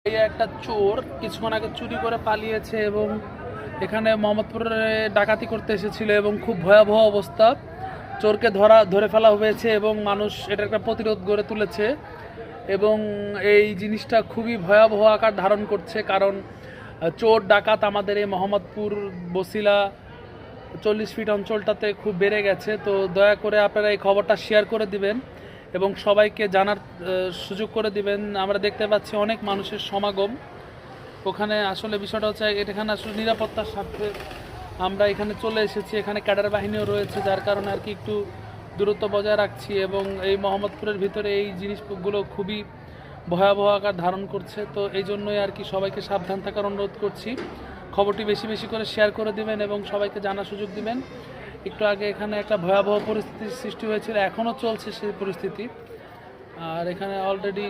এই একটা চোর কিছুক্ষণ আগে চুরি করে পালিয়েছে এবং এখানে মোহাম্মদপুরে ডাকাতি করতে এসেছিল এবং খুব ভয়াবহ অবস্থা। চোরকে ধরে ফেলা হয়েছে এবং মানুষ এটা একটা প্রতিরোধ গড়ে তুলেছে এবং এই জিনিসটা খুবই ভয়াবহ আকার ধারণ করছে, কারণ চোর ডাকাত আমাদের এই মোহাম্মদপুর বসিলা 40 ফিট অঞ্চলটাতে খুব বেড়ে গেছে। তো দয়া করে আপনারা এই খবরটা শেয়ার করে দিবেন এবং সবাইকে জানার সুযোগ করে দিবেন। আমরা দেখতে পাচ্ছি অনেক মানুষের সমাগম ওখানে। আসলে বিষয়টা হচ্ছে এখানে আসলে নিরাপত্তার স্বার্থে আমরা এখানে চলে এসেছি। এখানে ক্যাডার বাহিনীও রয়েছে, যার কারণে আর কি একটু দূরত্ব বজায় রাখছি এবং এই মোহাম্মদপুরের ভিতরে এই জিনিসগুলো খুবই ভয়াবহ আকার ধারণ করছে। তো এই জন্যই আর কি সবাইকে সাবধান থাকার অনুরোধ করছি। খবরটি বেশি বেশি করে শেয়ার করে দিবেন এবং সবাইকে জানার সুযোগ দিবেন। একটু আগে এখানে একটা ভয়াবহ পরিস্থিতির সৃষ্টি হয়েছিল, এখনও চলছে সেই পরিস্থিতি। আর এখানে অলরেডি